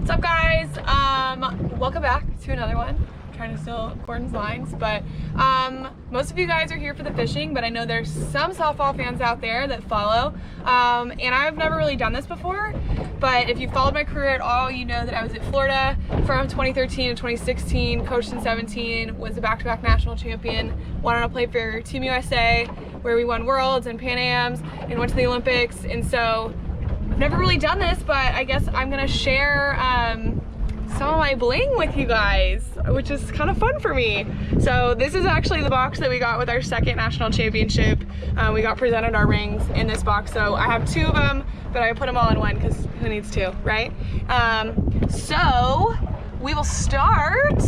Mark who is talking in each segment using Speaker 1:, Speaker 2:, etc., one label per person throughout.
Speaker 1: What's up, guys? Welcome back to another one. I'm trying to steal Gordon's lines, but most of you guys are here for the fishing, but I know there's some softball fans out there that follow, and I've never really done this before, but if you followed my career at all, you know that I was at Florida from 2013 to 2016, coached in 17, was a back-to-back national champion, went on to play for Team USA, where we won Worlds and Pan Ams, and went to the Olympics, and so I've never really done this, but I guess I'm gonna share some of my bling with you guys, which is kind of fun for me. So this is actually the box that we got with our second national championship. We got presented our rings in this box, so I have two of them, but I put them all in one because who needs two, right? So we will start.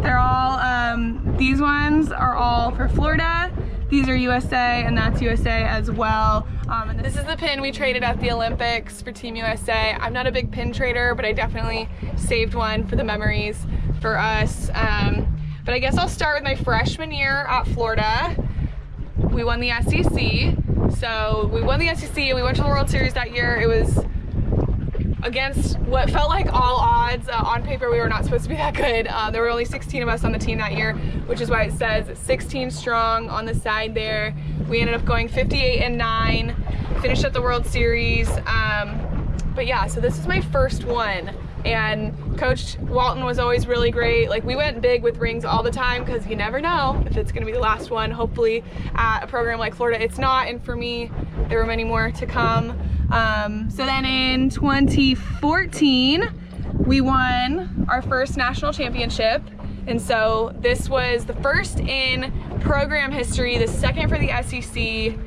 Speaker 1: They're all, these ones are all for Florida. These are USA, and that's USA as well. And this is the pin we traded at the Olympics for Team USA. I'm not a big pin trader, but I definitely saved one for the memories for us. But I guess I'll start with my freshman year at Florida. We won the SEC. So we won the SEC and we went to the World Series that year. It was against what felt like all odds. On paper, we were not supposed to be that good. There were only 16 of us on the team that year, which is why it says 16 strong on the side there. We ended up going 58-9, finished at the World Series. But yeah, so this is my first one. And Coach Walton was always really great. Like, we went big with rings all the time because you never know if it's gonna be the last one. Hopefully at a program like Florida, it's not. And for me, there were many more to come. So then in 2014, we won our first national championship. And so this was the first in program history, the second for the SEC.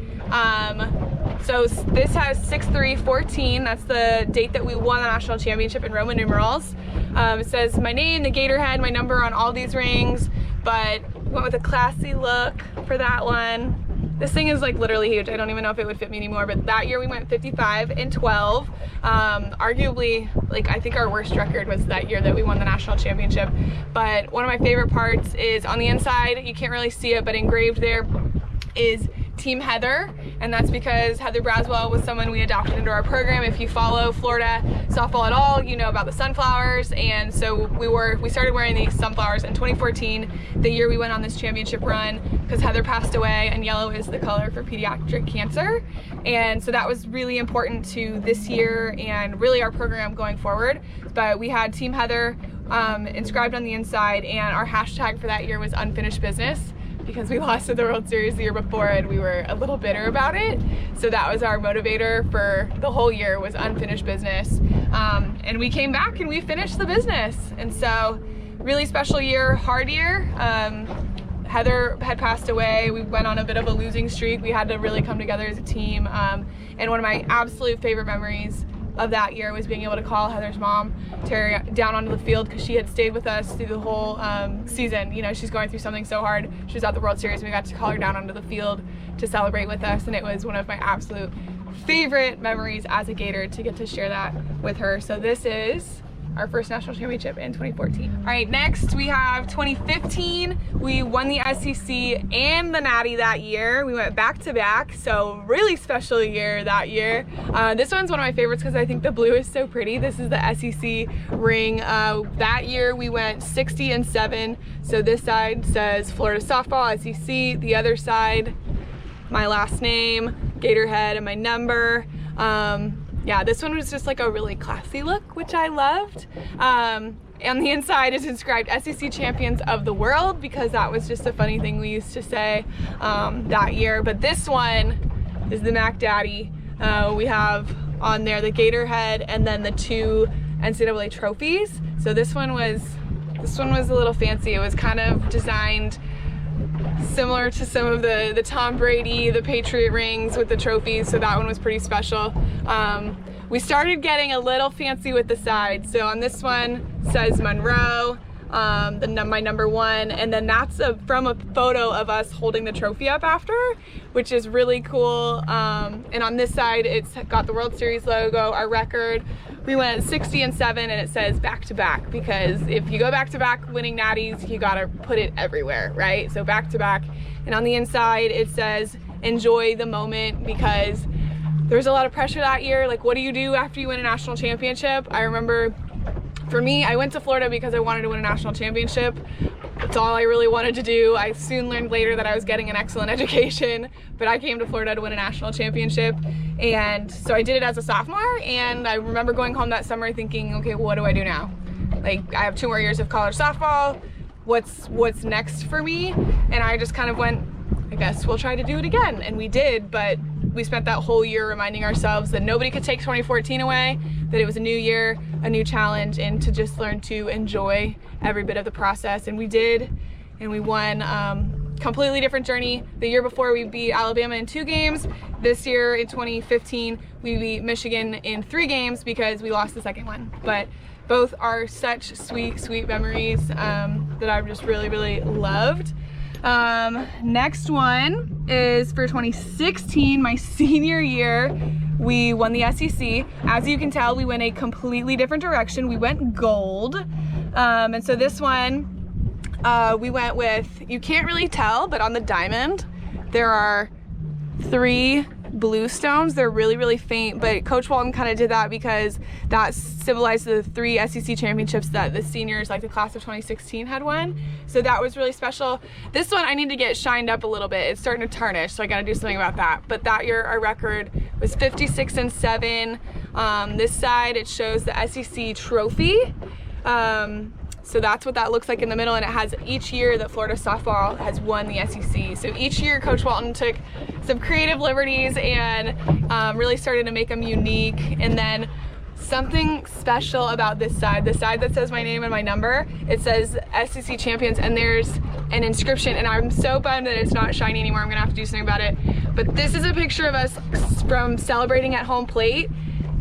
Speaker 1: So this has 6/3/14. That's the date that we won the national championship in Roman numerals. It says my name, the gator head, my number on all these rings, but went with a classy look for that one. This thing is like literally huge. I don't even know if it would fit me anymore, but that year we went 55-12. Arguably, like, I think our worst record was that year that we won the national championship. But one of my favorite parts is on the inside, you can't really see it, but engraved there is Team Heather, and that's because Heather Braswell was someone we adopted into our program. If you follow Florida softball at all, you know about the sunflowers, and so we started wearing these sunflowers in 2014, the year we went on this championship run, because Heather passed away, and yellow is the color for pediatric cancer, and so that was really important to this year and really our program going forward. But we had Team Heather inscribed on the inside, and our hashtag for that year was unfinished business, because we lost at the World Series the year before and we were a little bitter about it. So that was our motivator for the whole year, was unfinished business. And we came back and we finished the business. And so really special year, hard year. Heather had passed away. We went on a bit of a losing streak. We had to really come together as a team. And one of my absolute favorite memories of that year was being able to call Heather's mom, Terry, down onto the field, because she had stayed with us through the whole season. You know, she's going through something so hard. She was at the World Series and we got to call her down onto the field to celebrate with us, and it was one of my absolute favorite memories as a Gator to get to share that with her. So this is our first national championship in 2014. All right, next we have 2015. We won the SEC and the Natty that year. We went back to back, so really special year that year. This one's one of my favorites because I think the blue is so pretty. This is the SEC ring. That year we went 60-7. So this side says Florida softball, SEC. The other side, my last name, Gatorhead, and my number. Yeah, this one was just like a really classy look, which I loved. On the inside is inscribed SEC Champions of the World, because that was just a funny thing we used to say that year. But this one is the Mac Daddy. We have on there the Gator head and then the two NCAA trophies. So this one was a little fancy. It was kind of designed similar to some of the Tom Brady, the Patriot rings with the trophies, so that one was pretty special. We started getting a little fancy with the sides. So on this one says Munro, my number one, and then that's from a photo of us holding the trophy up after, which is really cool. And on this side, it's got the World Series logo, our record. We went 60-7, and it says back to back, because if you go back to back winning natties, you gotta put it everywhere, right? So back to back. And on the inside, it says enjoy the moment, because there was a lot of pressure that year. Like, what do you do after you win a national championship? I remember, for me, I went to Florida because I wanted to win a national championship. That's all I really wanted to do. I soon learned later that I was getting an excellent education, but I came to Florida to win a national championship. And so I did it as a sophomore, and I remember going home that summer thinking, okay, well, what do I do now? Like, I have 2 more years of college softball. What's next for me? And I just kind of went, I guess we'll try to do it again. And we did, but we spent that whole year reminding ourselves that nobody could take 2014 away, that it was a new year, a new challenge, and to just learn to enjoy every bit of the process. And we did, and we won. Completely different journey. The year before, we beat Alabama in 2 games. This year, in 2015, we beat Michigan in 3 games because we lost the second one. But both are such sweet, sweet memories that I've just really, really loved. Next one is for 2016, my senior year. We won the SEC. As you can tell, we went a completely different direction. We went gold. And so this one, we went with, you can't really tell, but on the diamond, there are 3 blue stones. They're really, really faint, but Coach Walton kind of did that because that symbolized the 3 SEC championships that the seniors, like the class of 2016, had won. So that was really special. This one I need to get shined up a little bit. It's starting to tarnish, so I got to do something about that. But that year our record was 56-7. This side, it shows the SEC trophy. So that's what that looks like in the middle, and it has each year that Florida softball has won the SEC. So each year Coach Walton took some creative liberties and really started to make them unique. And then something special about this side, the side that says my name and my number, it says SEC champions, and there's an inscription, and I'm so bummed that it's not shiny anymore. I'm gonna have to do something about it. But this is a picture of us from celebrating at home plate,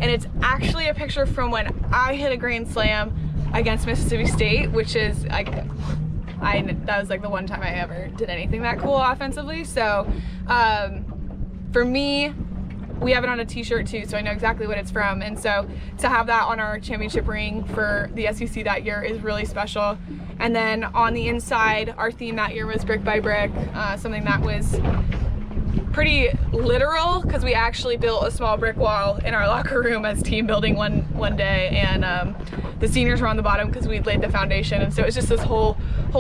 Speaker 1: and it's actually a picture from when I hit a grand slam against Mississippi State, which is like, that was like the one time I ever did anything that cool offensively. So for me, we have it on a t-shirt too, so I know exactly what it's from. And so to have that on our championship ring for the SEC that year is really special. And then on the inside, our theme that year was brick by brick, something that was pretty literal because we actually built a small brick wall in our locker room as team building one day, and the seniors were on the bottom because we'd laid the foundation. And so it was just this whole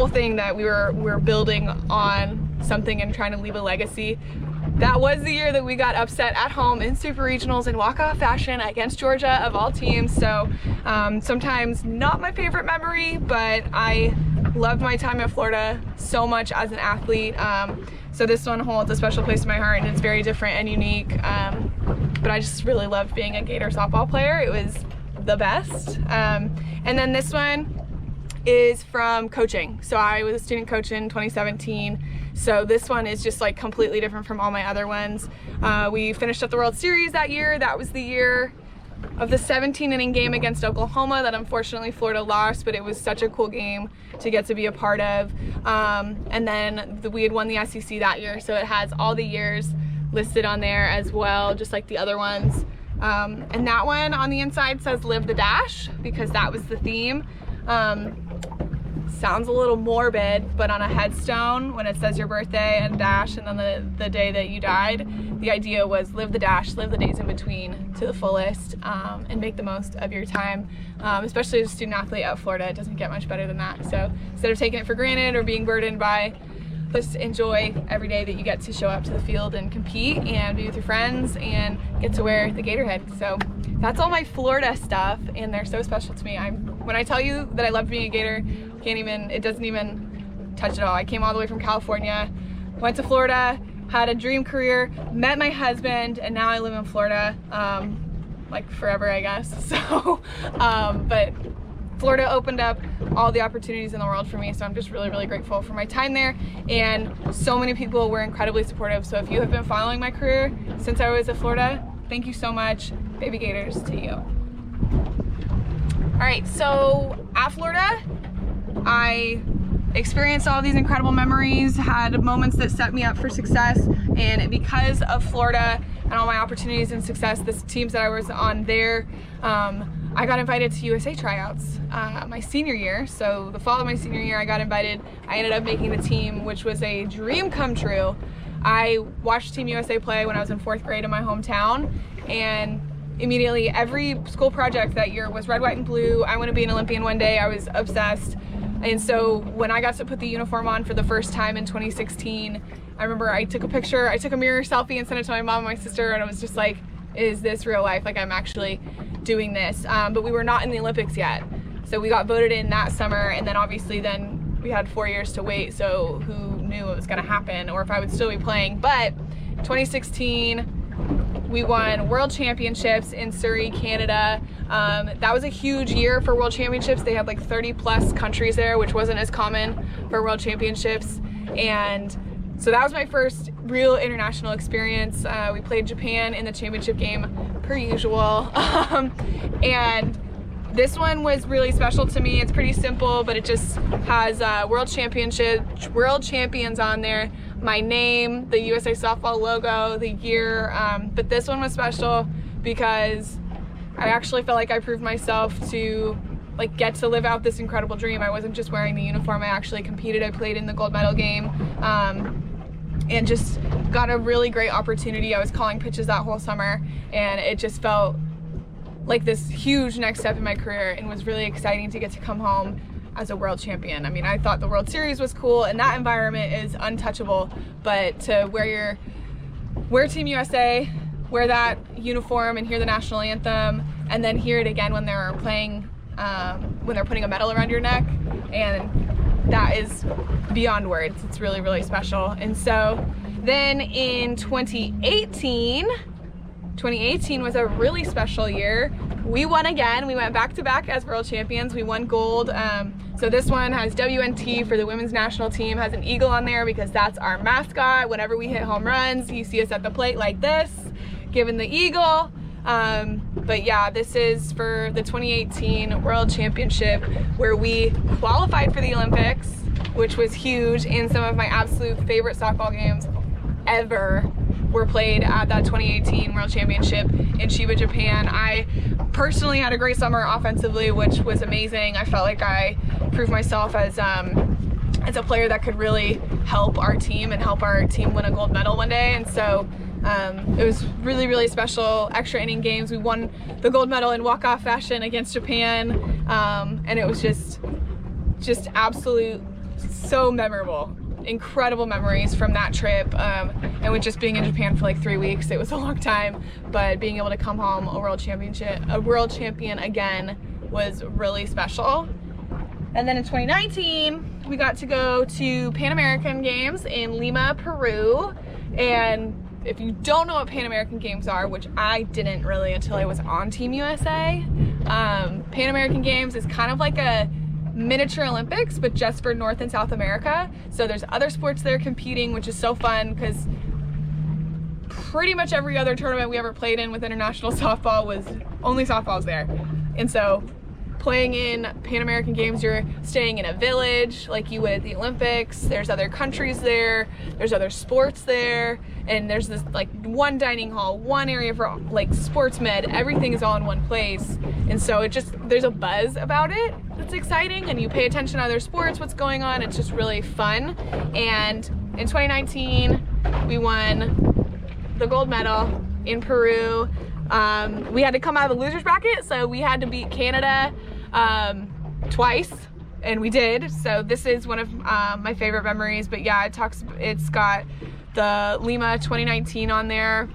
Speaker 1: thing that we were building on something and trying to leave a legacy. That was the year that we got upset at home in super regionals in walk-off fashion against Georgia of all teams. So sometimes not my favorite memory, but I loved my time at Florida so much as an athlete. So this one holds a special place in my heart, and it's very different and unique. But I just really loved being a Gator softball player. It was the best. And then this one is from coaching. So I was a student coach in 2017. So this one is just like completely different from all my other ones. We finished up the World Series that year. That was the year of the 17-inning game against Oklahoma that unfortunately Florida lost, but it was such a cool game to get to be a part of. And then we had won the SEC that year, so it has all the years listed on there as well, just like the other ones. And that one on the inside says Live the Dash because that was the theme. Sounds a little morbid, but on a headstone, when it says your birthday and dash and then the day that you died, the idea was live the dash, live the days in between to the fullest, and make the most of your time. Especially as a student athlete at Florida, it doesn't get much better than that. So instead of taking it for granted or being burdened by, just enjoy every day that you get to show up to the field and compete and be with your friends and get to wear the Gator head. So that's all my Florida stuff, and they're so special to me. When I tell you that I love being a Gator, it doesn't even touch it all. I came all the way from California, went to Florida, had a dream career, met my husband, and now I live in Florida, like forever, I guess. So, but Florida opened up all the opportunities in the world for me, so I'm just really, really grateful for my time there. And so many people were incredibly supportive. So if you have been following my career since I was at Florida, thank you so much. Baby Gators to you. All right, so at Florida, I experienced all these incredible memories, had moments that set me up for success, and because of Florida and all my opportunities and success, the teams that I was on there, I got invited to USA tryouts my senior year. So the fall of my senior year, I got invited. I ended up making the team, which was a dream come true. I watched Team USA play when I was in 4th grade in my hometown, and immediately every school project that year was red, white, and blue. I want to be an Olympian one day. I was obsessed. And so when I got to put the uniform on for the first time in 2016, I remember I took a picture, I took a mirror selfie and sent it to my mom and my sister, and I was just like, is this real life? Like, I'm actually doing this. But we were not in the Olympics yet. So we got voted in that summer, and then obviously then we had 4 years to wait, so who knew it was gonna happen or if I would still be playing. But 2016, we won world championships in Surrey, Canada. That was a huge year for world championships. They had like 30 plus countries there, which wasn't as common for world championships. And so that was my first real international experience. We played Japan in the championship game per usual. And this one was really special to me. It's pretty simple, but it just has world champions on there, my name, the USA softball logo, the year. But this one was special because I actually felt like I proved myself to like get to live out this incredible dream. I wasn't just wearing the uniform, I actually competed. I played in the gold medal game and just got a really great opportunity. I was calling pitches that whole summer, and it just felt like this huge next step in my career, and was really exciting to get to come home as a world champion. I mean, I thought the World Series was cool and that environment is untouchable, but to wear Team USA, wear that uniform and hear the national anthem, and then hear it again when they're playing, when they're putting a medal around your neck, and that is beyond words. It's really, really special. And so then in 2018 was a really special year. We won again. We went back to back as world champions. We won gold. So this one has WNT for the women's national team, has an eagle on there because that's our mascot. Whenever we hit home runs, you see us at the plate like this, giving the eagle. But yeah, this is for the 2018 World Championship, where we qualified for the Olympics, which was huge, and some of my absolute favorite softball games ever were played at that 2018 World Championship in Chiba, Japan. I personally had a great summer offensively, which was amazing. I felt like I proved myself as a player that could really help our team and help our team win a gold medal one day. And so it was really, really special. Extra inning games. We won the gold medal in walk-off fashion against Japan, and it was just absolute, so memorable. Incredible memories from that trip, and with just being in Japan for like 3 weeks. It was a long time, but being able to come home a world champion again was really special. And then in 2019 we got to go to Pan American Games in Lima, Peru. And if you don't know what Pan American Games are, which I didn't really until I was on Team USA, Pan American Games is kind of like a miniature Olympics, but just for North and South America. So there's other sports there competing, which is so fun because pretty much every other tournament we ever played in with international softball was only softballs there. And so playing in Pan American Games, you're staying in a village like you would at the Olympics. There's other countries there, there's other sports there, and there's this like one dining hall, one area for like sports med. Everything is all in one place. And so it just, there's a buzz about it that's exciting, and you pay attention to other sports, what's going on. It's just really fun. And in 2019 we won the gold medal in Peru. We had to come out of the losers bracket, so we had to beat Canada twice, and we did. So this is one of my favorite memories. But yeah, it's got the Lima 2019 on there,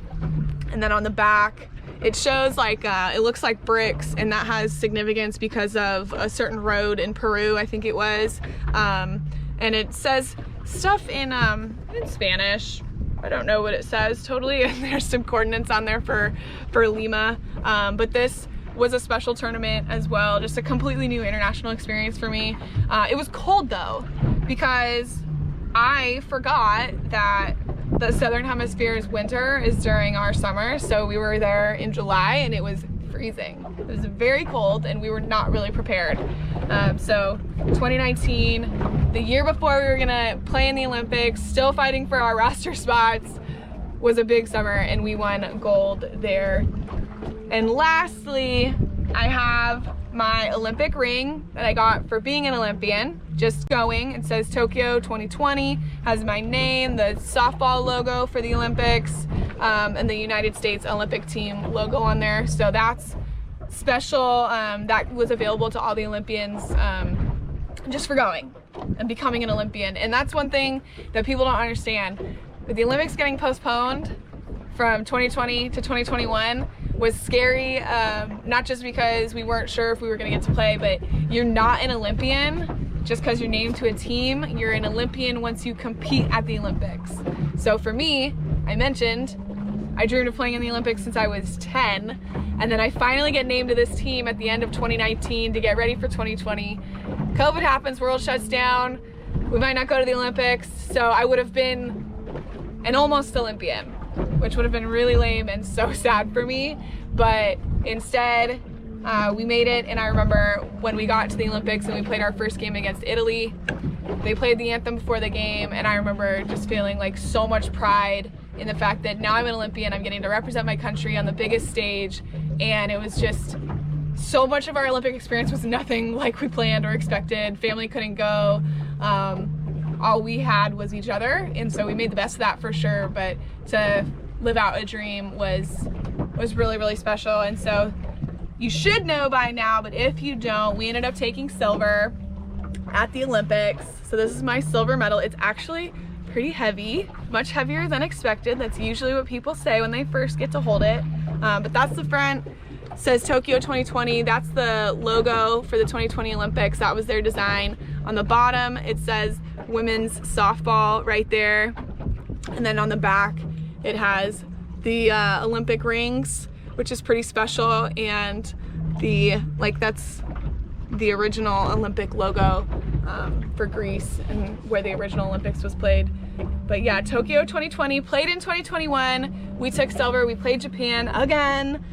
Speaker 1: and then on the back it shows like it looks like bricks, and that has significance because of a certain road in Peru, I think it was, and it says stuff in Spanish. I don't know what it says totally, and there's some coordinates on there for Lima, but this was a special tournament as well, just a completely new international experience for me. It was cold though, because I forgot that the Southern Hemisphere's winter is during our summer, so we were there in July and it was freezing. It was very cold and we were not really prepared. So 2019, the year before we were gonna play in the Olympics, still fighting for our roster spots, was a big summer, and we won gold there. And lastly, I have my Olympic ring that I got for being an Olympian, just going. It says Tokyo 2020, has my name, the softball logo for the Olympics. and the United States Olympic team logo on there. So that's special. That was available to all the Olympians just for going and becoming an Olympian. And that's one thing that people don't understand. With the Olympics getting postponed from 2020 to 2021 was scary, not just because we weren't sure if we were gonna get to play, but you're not an Olympian just because you're named to a team. You're an Olympian once you compete at the Olympics. So for me, I mentioned, I dreamed of playing in the Olympics since I was 10, and then I finally get named to this team at the end of 2019 to get ready for 2020. COVID happens, world shuts down, we might not go to the Olympics, so I would have been an almost Olympian, which would have been really lame and so sad for me, but instead we made it. And I remember when we got to the Olympics and we played our first game against Italy, they played the anthem before the game, and I remember just feeling like so much pride in the fact that now I'm an Olympian, I'm getting to represent my country on the biggest stage, and it was just so much of our Olympic experience was nothing like we planned or expected. Family couldn't go. All we had was each other, and so we made the best of that for sure, but to live out a dream was really, really special. And so you should know by now, but if you don't, we ended up taking silver at the Olympics. So this is my silver medal. It's actually pretty heavy, much heavier than expected. That's usually what people say when they first get to hold it. But that's the front. It says Tokyo 2020. That's the logo for the 2020 Olympics. That was their design. On the bottom, it says women's softball right there. And then on the back, it has the Olympic rings, which is pretty special. And that's the original Olympic logo for Greece and where the original Olympics was played. But yeah, Tokyo 2020, played in 2021. We took silver. We played Japan again.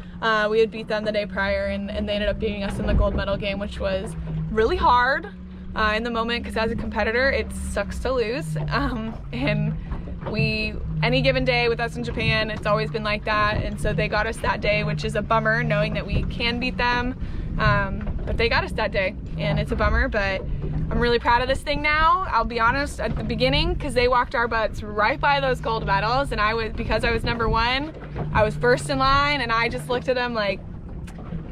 Speaker 1: We had beat them the day prior, and they ended up beating us in the gold medal game, which was really hard in the moment, because as a competitor, it sucks to lose. And any given day with us in Japan, it's always been like that. And so they got us that day, which is a bummer, knowing that we can beat them. But they got us that day, and it's a bummer, but I'm really proud of this thing now. I'll be honest, at the beginning, because they walked our butts right by those gold medals, and because I was number one, I was first in line, and I just looked at them like,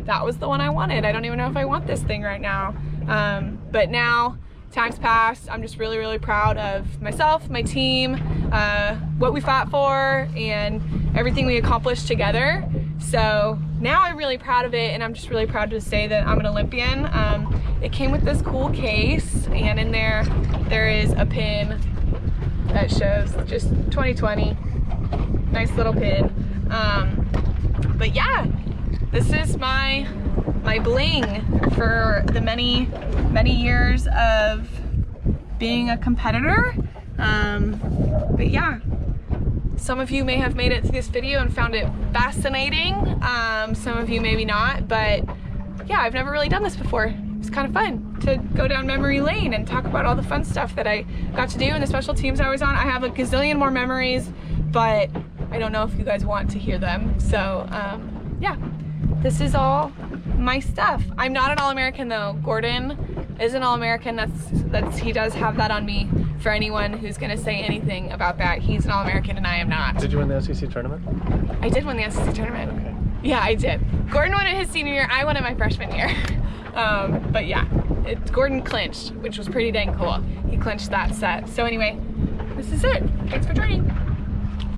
Speaker 1: that was the one I wanted. I don't even know if I want this thing right now. But now, time's passed, I'm just really, really proud of myself, my team, what we fought for, and everything we accomplished together. So now I'm really proud of it, and I'm just really proud to say that I'm an Olympian. It came with this cool case, and in there is a pin that shows just 2020. Nice little pin. But yeah, this is my bling for the many years of being a competitor. But yeah, some of you may have made it to this video and found it fascinating. Some of you maybe not, but yeah, I've never really done this before. It's kind of fun to go down memory lane and talk about all the fun stuff that I got to do and the special teams I was on. I have a gazillion more memories, but I don't know if you guys want to hear them. So yeah, this is all my stuff. I'm not an All-American though. Gordon is an All-American. He does have that on me. For anyone who's gonna say anything about that, he's an All-American and I am not.
Speaker 2: Did you win the SEC tournament?
Speaker 1: I did win the SEC tournament.
Speaker 2: Okay.
Speaker 1: Yeah, I did. Gordon won it his senior year, I won it my freshman year. But yeah, Gordon clinched, which was pretty dang cool. He clinched that set. So anyway, this is it. Thanks for joining.